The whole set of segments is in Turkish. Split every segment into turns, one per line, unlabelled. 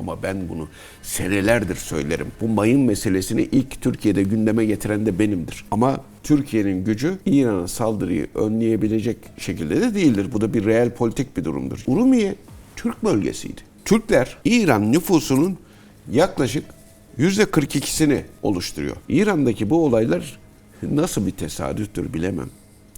Ama ben bunu senelerdir söylerim. Bu mayın meselesini ilk Türkiye'de gündeme getiren de benimdir. Ama Türkiye'nin gücü İran'a saldırıyı önleyebilecek şekilde de değildir. Bu da bir reel politik bir durumdur. Urumiye Türk bölgesiydi. Türkler İran nüfusunun yaklaşık %42'sini oluşturuyor. İran'daki bu olaylar nasıl bir tesadüftür bilemem.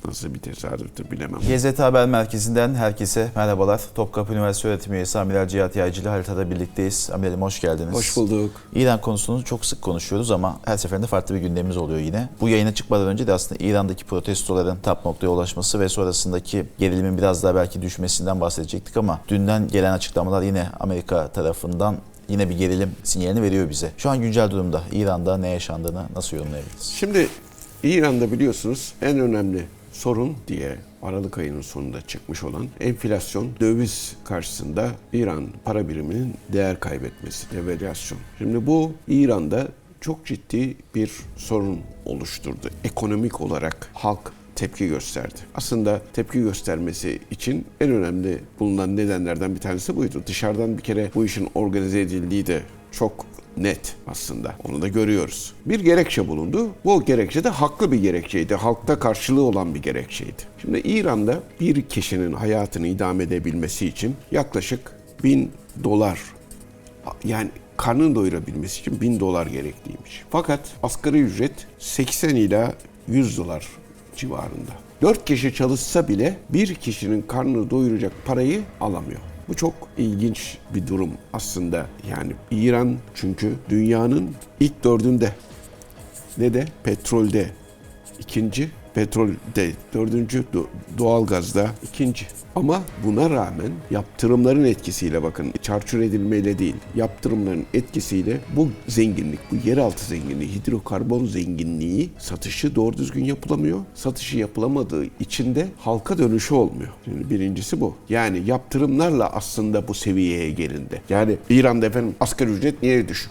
Nasıl bir tesadüftür bilemem.
GZT Haber Merkezi'nden herkese merhabalar. Topkapı Üniversitesi öğretim üyesi Amiral Cihat Yaycı ile haritada birlikteyiz. Amiralim hoş geldiniz.
Hoş bulduk.
İran konusunu çok sık konuşuyoruz ama her seferinde farklı bir gündemimiz oluyor yine. Bu yayına çıkmadan önce de aslında İran'daki protestoların tap noktaya ulaşması ve sonrasındaki gerilimin biraz daha belki düşmesinden bahsedecektik ama dünden gelen açıklamalar yine Amerika tarafından yine bir gerilim sinyalini veriyor bize. Şu an güncel durumda İran'da ne yaşandığını nasıl yorumlayabiliriz?
Şimdi İran'da biliyorsunuz en önemli sorun diye Aralık ayının sonunda çıkmış olan enflasyon, döviz karşısında İran para biriminin değer kaybetmesi, devalüasyon. Şimdi bu İran'da çok ciddi bir sorun oluşturdu. Ekonomik olarak halk tepki gösterdi. Aslında tepki göstermesi için en önemli bulunan nedenlerden bir tanesi buydu. Dışarıdan bir kere bu işin organize edildiği de çok net aslında. Onu da görüyoruz. Bir gerekçe bulundu. Bu gerekçe de haklı bir gerekçeydi. Halkta karşılığı olan bir gerekçeydi. Şimdi İran'da bir kişinin hayatını idame edebilmesi için yaklaşık $1000, yani karnını doyurabilmesi için $1000 gerekliymiş. Fakat asgari ücret 80 ila $100 civarında. 4 kişi çalışsa bile bir kişinin karnını doyuracak parayı alamıyor. Bu çok ilginç bir durum aslında. Yani İran çünkü dünyanın ilk dördünde ne de petrolde ikinci, petrolde dördüncü, doğalgazda ikinci. Ama buna rağmen yaptırımların etkisiyle, bakın çarçur edilmeyle değil, yaptırımların etkisiyle bu zenginlik, bu yeraltı zenginliği, hidrokarbon zenginliği satışı doğru düzgün yapılamıyor. Satışı yapılamadığı için de halka dönüşü olmuyor. Şimdi birincisi bu. Yani yaptırımlarla aslında bu seviyeye gelindi. Yani İran'da efendim asgari ücret niye düşük?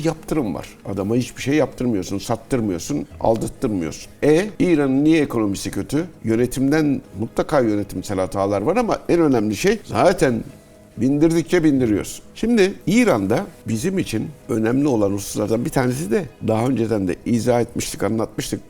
Yaptırım var. Adama hiçbir şey yaptırmıyorsun, sattırmıyorsun, aldırttırmıyorsun. İran'ın niye ekonomisi kötü? Yönetimden mutlaka yönetimsel hatalar var ama en önemli şey zaten bindirdikçe bindiriyorsun. Şimdi İran'da bizim için önemli olan hususlardan bir tanesi de daha önceden de izah etmiştik, anlatmıştık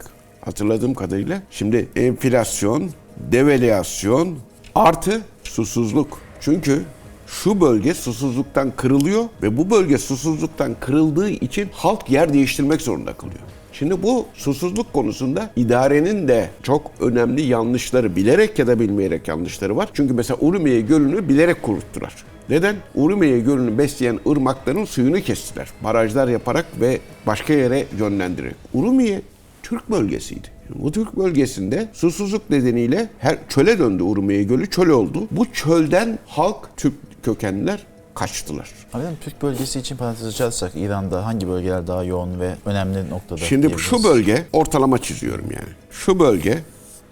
hatırladığım kadarıyla. Şimdi enflasyon, devalüasyon artı susuzluk. Çünkü şu bölge susuzluktan kırılıyor ve bu bölge susuzluktan kırıldığı için halk yer değiştirmek zorunda kalıyor. Şimdi bu susuzluk konusunda idarenin de çok önemli yanlışları, bilerek ya da bilmeyerek yanlışları var. Çünkü mesela Urumiye Gölü'nü bilerek kuruttular. Neden? Urumiye Gölü'nü besleyen ırmakların suyunu kestiler. Barajlar yaparak ve başka yere yönlendirerek. Urumiye Türk bölgesiydi. Bu Türk bölgesinde susuzluk nedeniyle çöle döndü Urumiye Gölü, çöl oldu. Bu çölden halk, Türk kökenliler kaçtılar.
Amirim, Türk bölgesi için parantez açarsak İran'da hangi bölgeler daha yoğun ve önemli noktada?
Şimdi şu bölge, ortalama çiziyorum yani.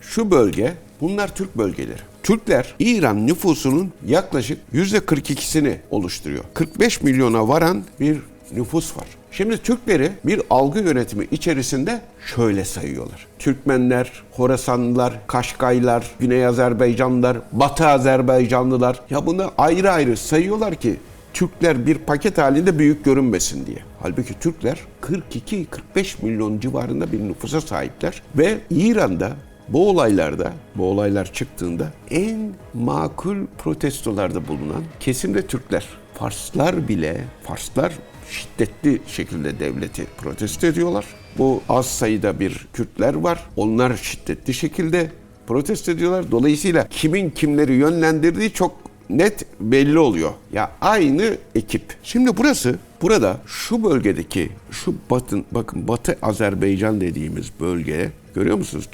Şu bölge bunlar Türk bölgeleri. Türkler İran nüfusunun yaklaşık %42'sini oluşturuyor. 45 milyona varan bir nüfus var. Şimdi Türkleri bir algı yönetimi içerisinde şöyle sayıyorlar. Türkmenler, Horasanlılar, Kaşgaylar, Güney Azerbaycanlılar, Batı Azerbaycanlılar. Ya bunu ayrı ayrı sayıyorlar ki Türkler bir paket halinde büyük görünmesin diye. Halbuki Türkler 42-45 milyon civarında bir nüfusa sahipler ve İran'da bu olaylar çıktığında en makul protestolarda bulunan kesim de Türkler. Farslar şiddetli şekilde devleti protesto ediyorlar. Bu az sayıda bir Kürtler var. Onlar şiddetli şekilde protesto ediyorlar. Dolayısıyla kimin kimleri yönlendirdiği çok net belli oluyor. Ya aynı ekip. Şimdi burada şu bölgedeki bakın Batı Azerbaycan dediğimiz bölge, görüyor musunuz?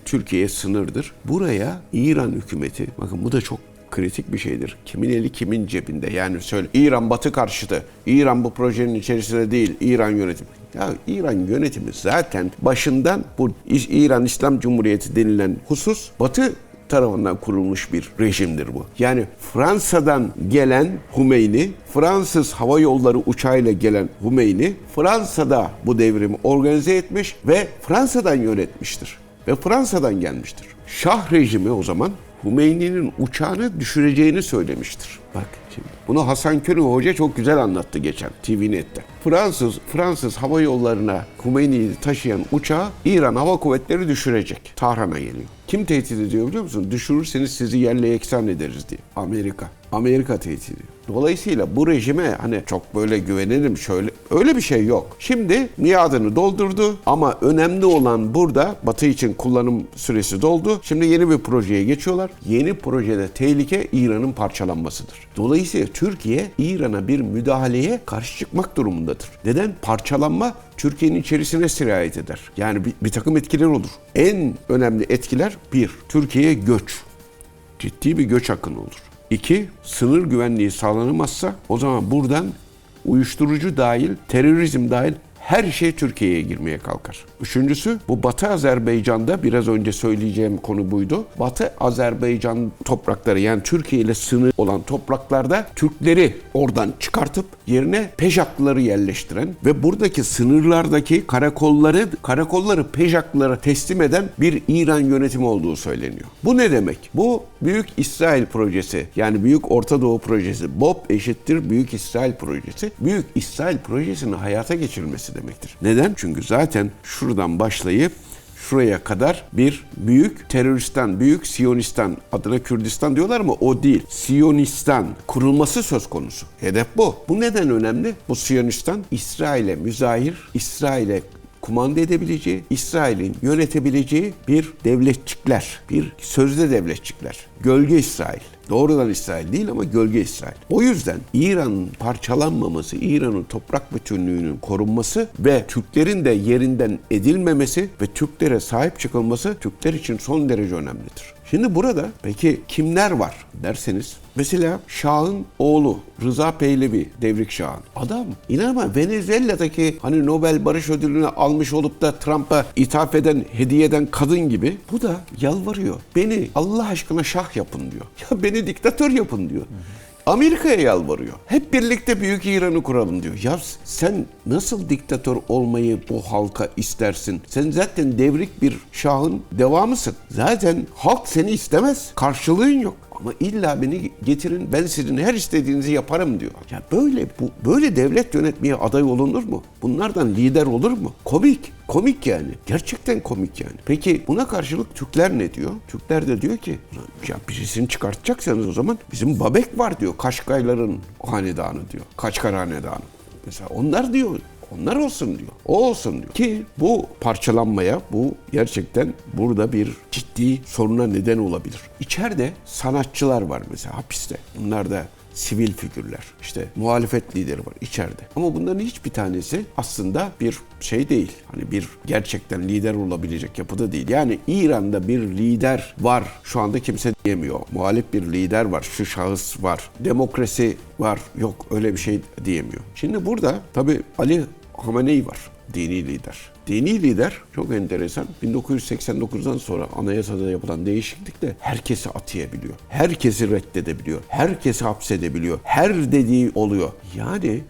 Türkiye'ye sınırdır. Buraya İran hükümeti, bakın bu da çok kritik bir şeydir. Kimin eli kimin cebinde? Yani söyle, İran Batı karşıtı. İran bu projenin içerisinde değil. İran yönetimi. Ya İran yönetimi zaten başından bu İran İslam Cumhuriyeti denilen husus Batı tarafından kurulmuş bir rejimdir bu. Yani Fransa'dan gelen Hümeyni, Fransız hava yolları uçağıyla gelen Hümeyni, Fransa'da bu devrimi organize etmiş ve Fransa'dan yönetmiştir. Ve Fransa'dan gelmiştir. Şah rejimi o zaman Hümeyni'nin uçağını düşüreceğini söylemiştir. Bak şimdi. Bunu Hasan Könü Hoca çok güzel anlattı geçen TVNet'te. Fransız hava yollarına Hümeyni'yi taşıyan uçağı İran Hava Kuvvetleri düşürecek. Tahran'a geliyor. Kim tehdit ediyor biliyor musun? Düşürürseniz sizi yerle yeksan ederiz diye. Amerika tehdit ediyor. Dolayısıyla bu rejime hani çok böyle güvenelim şöyle öyle bir şey yok. Şimdi miadını doldurdu ama önemli olan burada Batı için kullanım süresi doldu. Şimdi yeni bir projeye geçiyorlar. Yeni projede tehlike İran'ın parçalanmasıdır. Dolayısıyla Türkiye İran'a bir müdahaleye karşı çıkmak durumundadır. Neden? Parçalanma Türkiye'nin içerisine sirayet eder. Yani bir takım etkiler olur. En önemli etkiler bir, Türkiye'ye göç. Ciddi bir göç akını olur. 2. Sınır güvenliği sağlanamazsa o zaman buradan uyuşturucu dahil, terörizm dahil her şey Türkiye'ye girmeye kalkar. Üçüncüsü bu Batı Azerbaycan'da biraz önce söyleyeceğim konu buydu. Batı Azerbaycan toprakları yani Türkiye ile sınır olan topraklarda Türkleri oradan çıkartıp yerine Pejaklıları yerleştiren ve buradaki sınırlardaki karakolları Pejaklılara teslim eden bir İran yönetimi olduğu söyleniyor. Bu ne demek? Bu Büyük İsrail projesi yani Büyük Orta Doğu projesi. BOP eşittir Büyük İsrail projesi. Büyük İsrail projesinin hayata geçirilmesi demektir. Neden? Çünkü zaten şuradan başlayıp şuraya kadar bir büyük teröristan, büyük Siyonistan, adına Kürdistan diyorlar ama o değil. Siyonistan kurulması söz konusu. Hedef bu. Bu neden önemli? Bu Siyonistan İsrail'e müzahir, İsrail'e kumanda edebileceği, İsrail'in yönetebileceği bir devletçikler, bir sözde devletçikler. Gölge İsrail. Doğrudan İsrail değil ama gölge İsrail. O yüzden İran'ın parçalanmaması, İran'ın toprak bütünlüğünün korunması ve Türklerin de yerinden edilmemesi ve Türklere sahip çıkılması Türkler için son derece önemlidir. Şimdi burada peki kimler var derseniz mesela Şah'ın oğlu Rıza Pehlevi, Devrik Şah'ın adam inanma Venezuela'daki hani Nobel Barış Ödülünü almış olup da Trump'a ithaf eden, hediye eden kadın gibi bu da yalvarıyor. Beni Allah aşkına şah yapın diyor. Ya beni diktatör yapın diyor. Amerika'ya yalvarıyor. Hep birlikte Büyük İran'ı kuralım diyor. Ya sen nasıl diktatör olmayı bu halka istersin? Sen zaten devrik bir şahın devamısın. Zaten halk seni istemez. Karşılığın yok. Ama illa beni getirin ben sizin her istediğinizi yaparım diyor. Ya böyle devlet yönetmeye aday olunur mu? Bunlardan lider olur mu? Komik yani. Gerçekten komik yani. Peki buna karşılık Türkler ne diyor? Türkler de diyor ki ya birisini çıkartacaksanız o zaman bizim Babek var diyor. Kaşkayların hanedanı diyor. Kaşkar hanedanı. Mesela onlar diyor. Onlar olsun diyor. O olsun diyor. Ki bu parçalanmaya, bu gerçekten burada bir ciddi soruna neden olabilir. İçeride sanatçılar var mesela hapiste. Bunlar da sivil figürler. İşte muhalefet lideri var içeride. Ama bunların hiçbir tanesi aslında bir şey değil. Hani bir gerçekten lider olabilecek yapıda değil. Yani İran'da bir lider var. Şu anda kimse diyemiyor. Muhalif bir lider var. Şu şahıs var. Demokrasi var. Yok öyle bir şey diyemiyor. Şimdi burada tabii Ali Hamenei var. Dini lider. Dini lider çok enteresan. 1989'dan sonra anayasada yapılan değişiklikle herkesi atayabiliyor. Herkesi reddedebiliyor. Herkesi hapsedebiliyor. Her dediği oluyor. Yani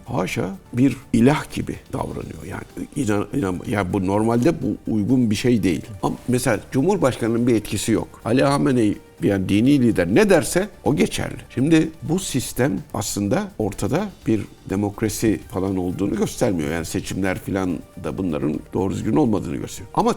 haşa bir ilah gibi davranıyor. Yani ya bu normalde bu uygun bir şey değil. Ama mesela Cumhurbaşkanı'nın bir etkisi yok. Ali Hamenei yani dini lider ne derse o geçerli. Şimdi bu sistem aslında ortada bir demokrasi falan olduğunu göstermiyor. Yani seçimler falan da bunların doğru düzgün olmadığını gösteriyor. Ama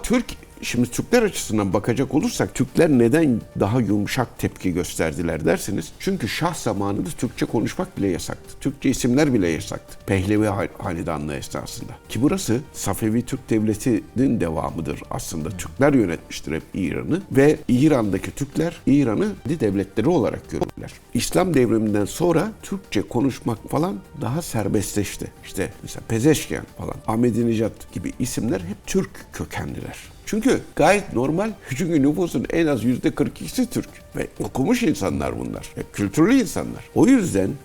şimdi Türkler açısından bakacak olursak Türkler neden daha yumuşak tepki gösterdiler derseniz çünkü şah zamanında Türkçe konuşmak bile yasaktı. Türkçe isimler bile yasaktı. Pehlevi hanedanlığı esnasında. Ki burası Safevi Türk Devleti'nin devamıdır aslında. Türkler yönetmiştir hep İran'ı ve İran'daki Türkler İran'ı devletleri olarak görürler. İslam devriminden sonra Türkçe konuşmak falan daha serbestleşti. İşte mesela Pezeşken falan, Ahmadinejad gibi isimler hep Türk kökenliler. Çünkü gayet normal. Çünkü nüfusun en az %42'si Türk. Ve okumuş insanlar bunlar. Hep kültürlü insanlar.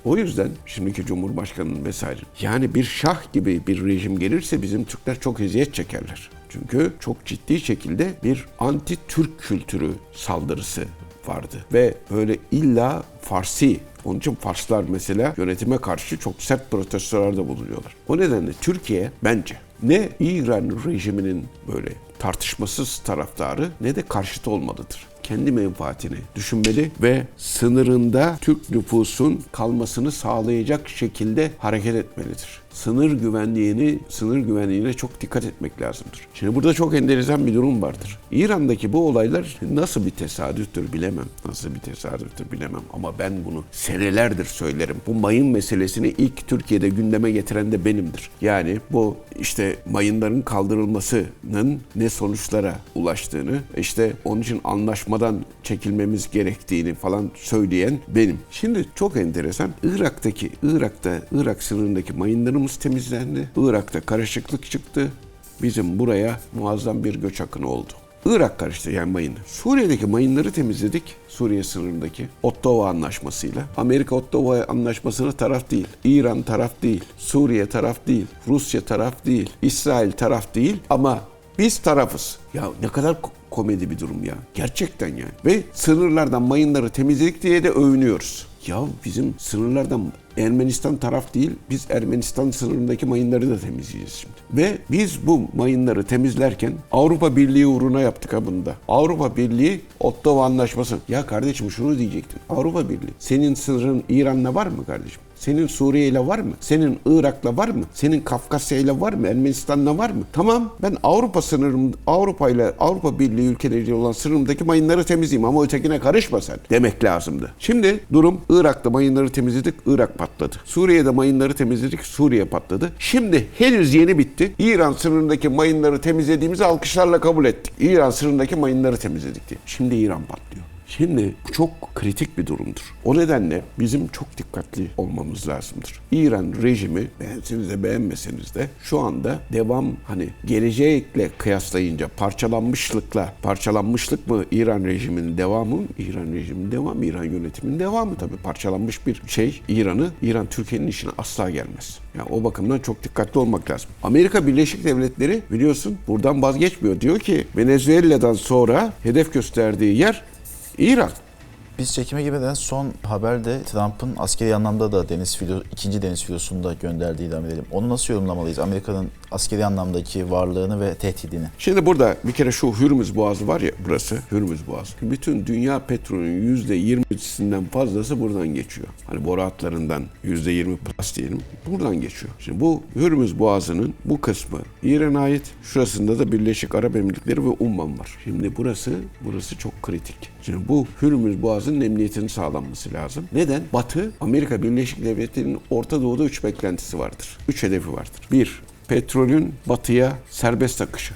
O yüzden şimdiki Cumhurbaşkanı'nın vesaire. Yani bir şah gibi bir rejim gelirse bizim Türkler çok eziyet çekerler. Çünkü çok ciddi şekilde bir anti-Türk kültürü saldırısı vardı. Ve böyle illa Farsi, onun için Farslar mesela yönetime karşı çok sert protestolarda bulunuyorlar. O nedenle Türkiye bence ne İran rejiminin böyle tartışmasız taraftarı ne de karşıtı olmalıdır. kendi menfaatini düşünmeli ve sınırında Türk nüfusun kalmasını sağlayacak şekilde hareket etmelidir. Sınır güvenliğine çok dikkat etmek lazımdır. Şimdi burada çok enteresan bir durum vardır. İran'daki bu olaylar nasıl bir tesadüftür bilemem. Ama ben bunu senelerdir söylerim. Bu mayın meselesini ilk Türkiye'de gündeme getiren de benimdir. Yani bu işte mayınların kaldırılmasının ne sonuçlara ulaştığını, işte onun için anlaşmadan çekilmemiz gerektiğini falan söyleyen benim. Şimdi çok enteresan. Irak sınırındaki mayınlarımız temizlendi. Irak'ta karışıklık çıktı. Bizim buraya muazzam bir göç akını oldu. Irak karıştı yani mayını. Suriye'deki mayınları temizledik. Suriye sınırındaki Ottawa Anlaşması'yla. Amerika Ottawa Anlaşması'na taraf değil. İran taraf değil. Suriye taraf değil. Rusya taraf değil. İsrail taraf değil. Ama biz tarafız. Ya ne kadar komedi bir durum ya. Gerçekten yani. Ve sınırlardan mayınları temizledik diye de övünüyoruz. Ya bizim sınırlardan Ermenistan taraf değil, biz Ermenistan sınırındaki mayınları da temizleyeceğiz şimdi. Ve biz bu mayınları temizlerken Avrupa Birliği uğruna yaptık ha bunu da. Avrupa Birliği Ottawa Anlaşması. Ya kardeşim şunu diyecektim. Avrupa Birliği, senin sınırın İran'la var mı kardeşim? Senin Suriye'yle var mı? Senin Irak'la var mı? Senin Kafkasya'yla var mı? Ermenistan'la var mı? Tamam, ben Avrupa Birliği ülkeleriyle olan sınırımdaki mayınları temizleyeyim ama ötekine karışma sen demek lazımdı. Şimdi durum Irak'ta mayınları temizledik, Irak patladı. Suriye'de mayınları temizledik, Suriye patladı. Şimdi henüz yeni bitti. İran sınırındaki mayınları temizlediğimizi alkışlarla kabul ettik. İran sınırındaki mayınları temizledik diye. Şimdi İran patlıyor. Şimdi bu çok kritik bir durumdur. O nedenle bizim çok dikkatli olmamız lazımdır. İran rejimi beğenseniz de beğenmeseniz de şu anda gelecekle kıyaslayınca parçalanmışlık mı İran rejiminin devamı? İran rejiminin devamı, İran yönetiminin devamı tabii. Parçalanmış bir şey İran Türkiye'nin işine asla gelmez. Yani o bakımdan çok dikkatli olmak lazım. Amerika Birleşik Devletleri biliyorsun buradan vazgeçmiyor. Diyor ki Venezuela'dan sonra hedef gösterdiği yer İran.
Biz çekime girmeden son haberde Trump'ın askeri anlamda da ikinci deniz filosunu da gönderdiği idam edelim. Onu nasıl yorumlamalıyız? Amerika'nın askeri anlamdaki varlığını ve tehdidini.
Şimdi burada bir kere şu Hürmüz Boğazı var ya, burası Hürmüz Boğazı. Bütün dünya petrolünün %20'sinden fazlası buradan geçiyor. Hani boru hatlarından %20 plus diyelim, buradan geçiyor. Şimdi bu Hürmüz Boğazı'nın bu kısmı İran'a ait. Şurasında da Birleşik Arap Emirlikleri ve Umman var. Şimdi burası çok kritik. Şimdi bu Hürmüz Boğazı'nın emniyetinin sağlanması lazım. Neden? Batı, Amerika Birleşik Devletleri'nin Orta Doğu'da 3 beklentisi vardır. 3 hedefi vardır. 1. Petrolün batıya serbest akışı.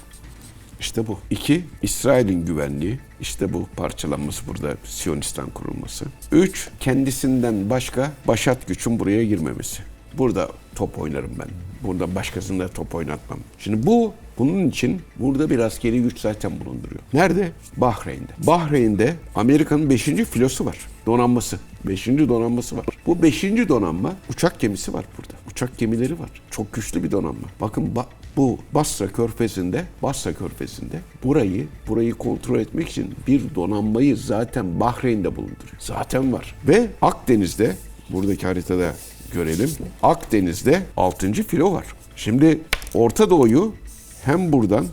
İşte bu. 2. İsrail'in güvenliği. İşte bu parçalanması, burada Siyonistan kurulması. 3. Kendisinden başka başat gücün buraya girmemesi. Burada top oynarım ben. Burada başkasında top oynatmam. Şimdi bunun için burada bir askeri güç zaten bulunduruyor. Nerede? Bahreyn'de. Bahreyn'de Amerika'nın 5. filosu var. Donanması. 5. donanması var. Bu 5. donanma uçak gemisi var burada. Uçak gemileri var. Çok güçlü bir donanma. Bakın bu Basra Körfezi'nde burayı kontrol etmek için bir donanmayı zaten Bahreyn'de bulunduruyor. Zaten var. Ve Akdeniz'de, buradaki haritada görelim. Akdeniz'de 6. filo var. Şimdi Orta Doğu'yu hem buradan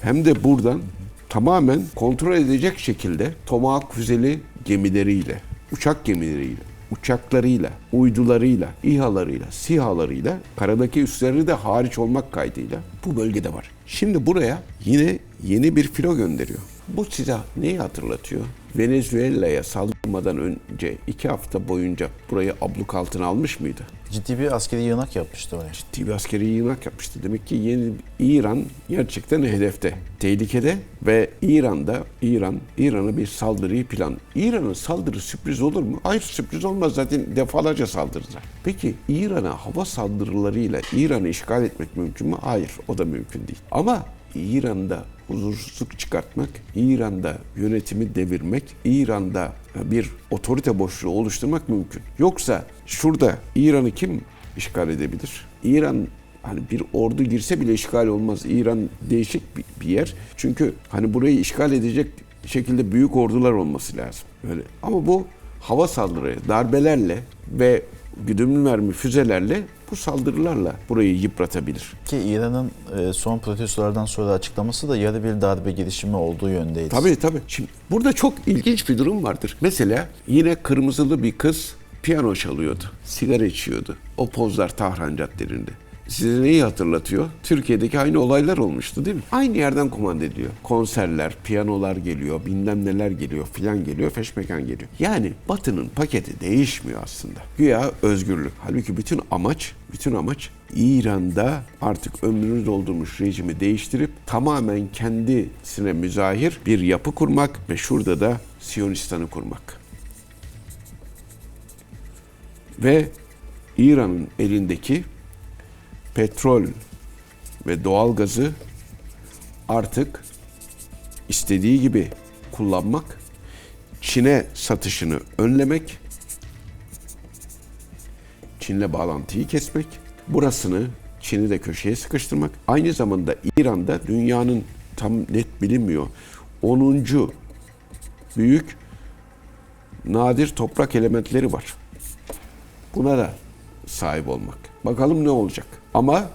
hem de buradan tamamen kontrol edecek şekilde Tomahawk füzeli gemileriyle, uçak gemileriyle, uçaklarıyla, uydularıyla, İHA'larıyla, SİHA'larıyla, karadaki üsleri de hariç olmak kaydıyla bu bölgede var. Şimdi buraya yine yeni bir filo gönderiyor. Bu size neyi hatırlatıyor? Venezuela'ya saldırmadan önce 2 hafta boyunca burayı abluk altına almış mıydı?
Ciddi bir askeri yığınak yapmıştı oraya.
Ciddi bir askeri yığınak yapmıştı. Demek ki İran gerçekten hedefte, tehlikede ve İran'a bir saldırıyı plan. İran'ın saldırı sürpriz olur mu? Hayır, sürpriz olmaz, zaten defalarca saldırdılar. Peki İran'a hava saldırılarıyla İran'ı işgal etmek mümkün mü? Hayır, o da mümkün değil. Ama İran'da huzursuzluk çıkartmak, İran'da yönetimi devirmek, İran'da bir otorite boşluğu oluşturmak mümkün. Yoksa şurada İran'ı kim işgal edebilir? İran bir ordu girse bile işgal olmaz. İran değişik bir yer. Çünkü burayı işgal edecek şekilde büyük ordular olması lazım. Öyle. Ama bu hava saldırı, darbelerle ve güdümlü mermi füzelerle, bu saldırılarla burayı yıpratabilir.
Ki İran'ın son protestolardan sonra açıklaması da yarı bir darbe girişimi olduğu yöndeydi.
Tabii. Şimdi burada çok ilginç bir durum vardır. Mesela yine kırmızılı bir kız piyano çalıyordu, sigara içiyordu. O pozlar Tahran caddelerinde. Size neyi hatırlatıyor? Türkiye'deki aynı olaylar olmuştu değil mi? Aynı yerden kumanda ediliyor. Konserler, piyanolar geliyor, bilmem neler geliyor, filan geliyor, feşmekan geliyor. Yani Batı'nın paketi değişmiyor aslında. Güya özgürlük. Halbuki bütün amaç İran'da artık ömrünü doldurmuş rejimi değiştirip tamamen kendisine müzahir bir yapı kurmak ve şurada da Siyonistan'ı kurmak. Ve İran'ın elindeki petrol ve doğalgazı artık istediği gibi kullanmak, Çin'e satışını önlemek, Çin'le bağlantıyı kesmek, burasını Çin'i de köşeye sıkıştırmak. Aynı zamanda İran'da dünyanın tam net bilinmiyor 10. büyük nadir toprak elementleri var. Buna da sahip olmak. Bakalım ne olacak. Ama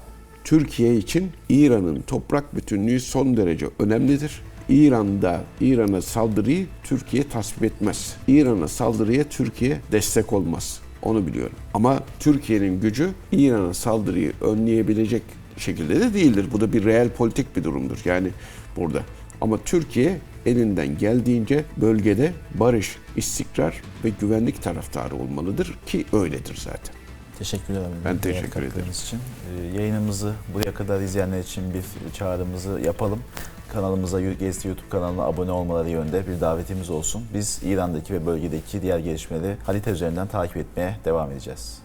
Türkiye için İran'ın toprak bütünlüğü son derece önemlidir. İran'a saldırıyı Türkiye tasvip etmez. İran'a saldırıya Türkiye destek olmaz. Onu biliyorum. Ama Türkiye'nin gücü İran'a saldırıyı önleyebilecek şekilde de değildir. Bu da bir reel politik bir durumdur. Yani burada. Ama Türkiye elinden geldiğince bölgede barış, istikrar ve güvenlik taraftarı olmalıdır ki öyledir zaten.
Teşekkürler.
Ben teşekkür ederim.
Için. Yayınımızı buraya kadar izleyenler için bir çağrımızı yapalım. Kanalımıza, GST YouTube kanalına abone olmaları yönde bir davetimiz olsun. Biz İran'daki ve bölgedeki diğer gelişmeleri harita üzerinden takip etmeye devam edeceğiz.